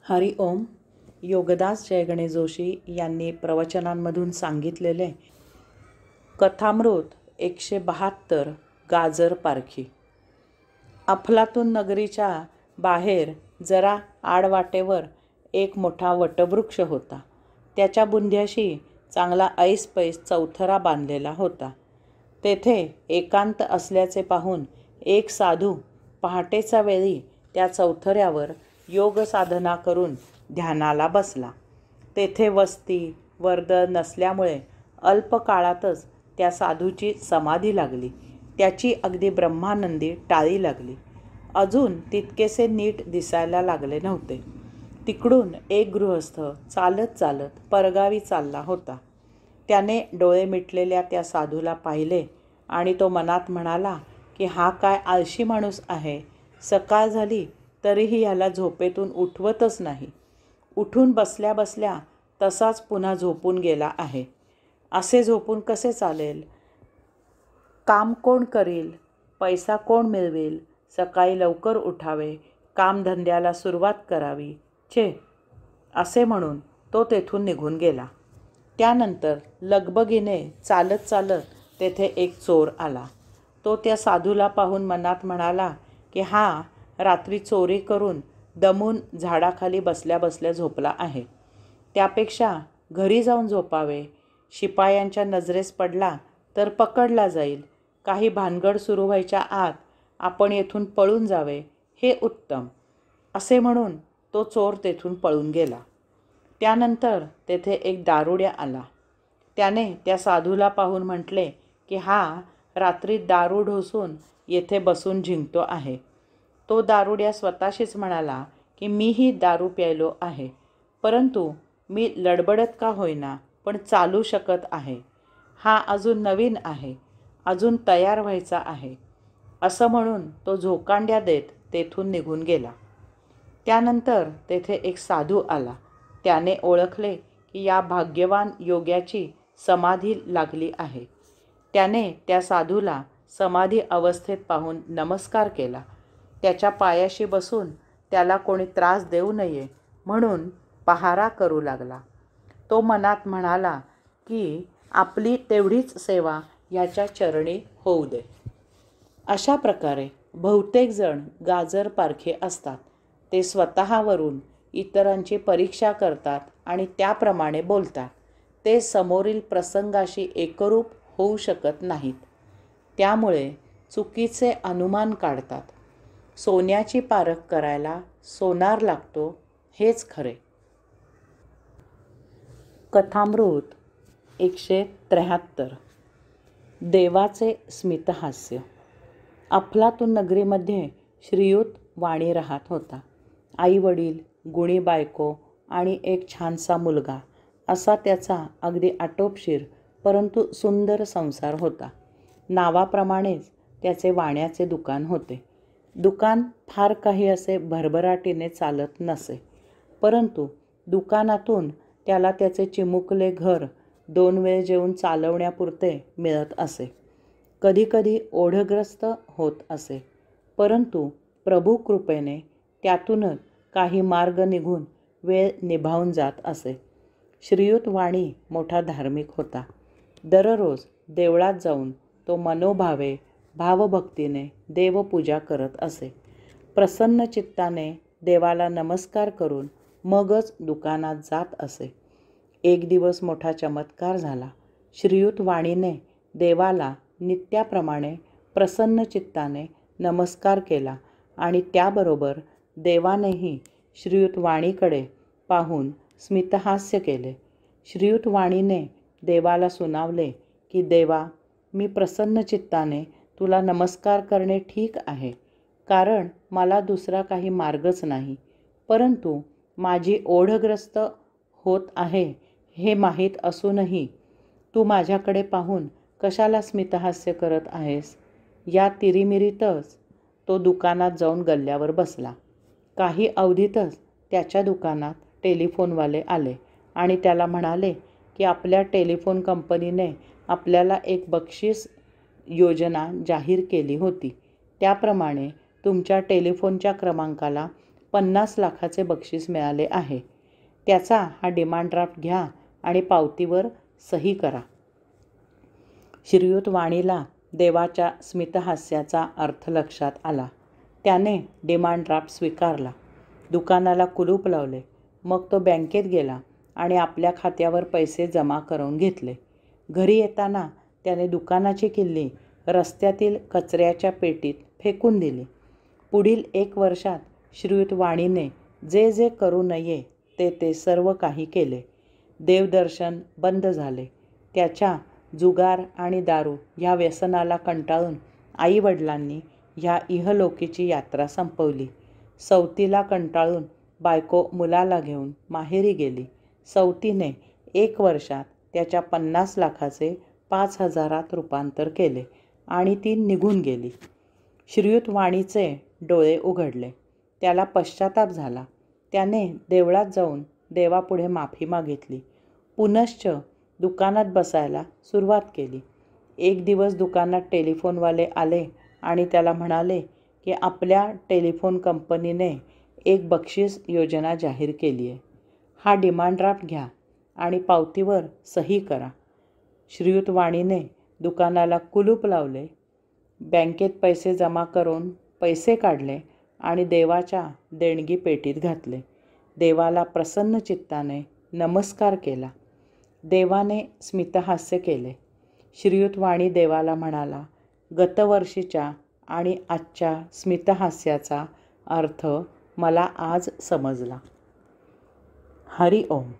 हरि ओम. योगदास जय गणेश जोशी यांनी प्रवचनांमधून सांगितलेले कथामृत 172 गाजर पारखी. अफलातून नगरीच्या बाहेर जरा आडवाटेवर एक मोठा वटवृक्ष होता. त्याच्या बुंध्याशी चांगला ऐसपैस चौथरा बांधलेला होता. तेथे एकांत असल्याचे पाहून एक साधू पहाटेच्या वेळी त्या चौथऱ्यावर योग साधना करून ध्यानाला बसला. तेथे वस्ती वर्दळ नसल्यामुळे अल्प काळातच त्या साधूची समाधी लागली. त्याची अगदी ब्रह्मानंदी टाळी लागली. अजून तितकेसे नीट दिसायला लागले नव्हते. तिकडून एक गृहस्थ चालत चालत परगावी चालला होता. त्याने डोळे मिटलेल्या त्या साधूला पाहिले आणि तो मनात म्हणाला की हा काय आळशी माणूस आहे. सकाळ झाली तरीही याला झोपेतून उठवतच नाही. उठून बसल्या बसल्या तसाच पुन्हा झोपून गेला आहे. असे झोपून कसे चालेल? काम कोण करील? पैसा कोण मिळवेल? सकाळी लवकर उठावे, कामधंद्याला सुरुवात करावी. छे, असे म्हणून तो तेथून निघून गेला. त्यानंतर लगबगीने चालत चालत तेथे एक चोर आला. तो त्या साधूला पाहून मनात म्हणाला की हा रात्री चोरी करून दमून झाडाखाली बसल्या बसल्या झोपला आहे. त्यापेक्षा घरी जाऊन झोपावे. शिपायांच्या नजरेस पडला तर पकडला जाईल. काही भानगड सुरू व्हायच्या आत आपण येथून पळून जावे, हे उत्तम. असे म्हणून तो चोर तेथून पळून गेला. त्यानंतर तेथे एक दारुड्या आला. त्याने त्या साधूला पाहून म्हटले की हा रात्री दारू ढोसून येथे बसून झिंकतो आहे. तो दारुड्या स्वतःशीच म्हणाला की मीही दारू प्यायलो आहे, परंतु मी लडबडत का होईना पण चालू शकत आहे. हा अजून नवीन आहे, अजून तयार व्हायचा आहे. असं म्हणून तो झोकांड्या देत तेथून निघून गेला. त्यानंतर तेथे एक साधू आला. त्याने ओळखले की या भाग्यवान योग्याची समाधी लागली आहे. त्याने त्या साधूला समाधी अवस्थेत पाहून नमस्कार केला. त्याच्या पायाशी बसून त्याला कोणी त्रास देऊ नये म्हणून पहारा करू लागला. तो मनात म्हणाला की आपली तेवढीच सेवा याच्या चरणी होऊ दे. अशा प्रकारे बहुतेक जण गाजर पारखे असतात. ते स्वतःवरून इतरांची परीक्षा करतात आणि त्याप्रमाणे बोलतात. ते समोरील प्रसंगाशी एकरूप होऊ शकत नाहीत. त्यामुळे चुकीचे अनुमान काढतात. सोन्याची पारख करायला सोनार लागतो, हेच खरे. कथामृत 173 देवाचे स्मितहास्य. अफलातून नगरीमध्ये श्रीयुत वाणी राहत होता. आई वडील, गुणी बायको आणि एक छानसा मुलगा असा त्याचा अगदी आटोपशीर परंतु सुंदर संसार होता. नावाप्रमाणेच त्याचे वाण्याचे दुकान होते. दुकान फार काही असे भरभराटीने चालत नसे, परंतु दुकानातून त्याला त्याचे चिमुकले घर 2 वेळ जेवून चालवण्यापुरते मिळत असे. कधीकधी ओढग्रस्त होत असे, परंतु प्रभू कृपेने त्यातूनच काही मार्ग निघून वेळ निभावून जात असे. श्रीयुत वाणी मोठा धार्मिक होता. दररोज देवळात जाऊन तो मनोभावे भावभक्तीने देवपूजा करत असे. प्रसन्न चित्ताने देवाला नमस्कार करून मगच दुकानात जात असे. एक दिवस मोठा चमत्कार झाला. श्रीयुत वाणीने देवाला नित्याप्रमाणे प्रसन्न चित्ताने नमस्कार केला आणि त्याबरोबर देवानेही श्रीयुत वाणीकडे पाहून स्मितहास्य केले. श्रीयुत वाणीने देवाला सुनावले की देवा, मी प्रसन्न चित्ताने तुला नमस्कार करणे ठीक आहे, कारण मला दुसरा काही मार्गच नाही. परंतु माझी ओढग्रस्त होत आहे हे माहीत असूनही तू माझ्याकडे पाहून कशाला स्मितहास्य करत आहेस? या तिरीमिरीतच तो दुकानात जाऊन गल्ल्यावर बसला. काही अवधीतच त्याच्या दुकानात टेलिफोनवाले आले आणि त्याला म्हणाले की आपल्या टेलिफोन कंपनीने आपल्याला एक बक्षीस योजना जाहीर केली होती. त्याप्रमाणे तुमच्या टेलिफोनच्या क्रमांकाला 50 लाखाचे बक्षीस मिळाले आहे. त्याचा हा डिमांड ड्राफ्ट घ्या आणि पावतीवर सही करा. श्रीयुत वाणीला देवाच्या स्मितहास्याचा अर्थ लक्षात आला. त्याने डिमांड ड्राफ्ट स्वीकारला. दुकानाला कुलूप लावले. मग तो बँकेत गेला आणि आपल्या खात्यावर पैसे जमा करून घेतले. घरी येताना त्याने दुकानाची किल्ली रस्त्यातील कचऱ्याच्या पेटीत फेकून दिली. पुढील 1 वर्षात श्रीयुत वाणीने जे जे करू नये ते सर्व काही केले. देवदर्शन बंद झाले. त्याच्या जुगार आणि दारू ह्या व्यसनाला कंटाळून आईवडिलांनी ह्या इहलोकीची यात्रा संपवली. सवतीला कंटाळून बायको मुलाला घेऊन माहेरी गेली. सवतीने 1 वर्षात त्याच्या 50 लाखाचे 5,000त रूपांतर केले आणि ती निघून गेली. श्रीयुत वाणीचे डोळे उघडले. त्याला पश्चाताप झाला. त्याने देवळात जाऊन देवापुढे माफी मागितली. पुनश्च दुकानात बसायला सुरुवात केली. एक दिवस दुकानात टेलिफोनवाले आले आणि त्याला म्हणाले की आपल्या टेलिफोन कंपनीने एक बक्षीस योजना जाहीर केली आहे. हा डिमांड ड्राफ्ट घ्या आणि पावतीवर सही करा. श्रीयुत वाणीने दुकानाला कुलूप लावले. बँकेत पैसे जमा करून पैसे काढले आणि देवाच्या देणगी पेटीत घातले. देवाला प्रसन्न चित्ताने नमस्कार केला. देवाने स्मितहास्य केले. श्रीयुत वाणी देवाला म्हणाला, गतवर्षीच्या आणि आजच्या स्मितहास्याचा अर्थ मला आज समजला. हरी ओम.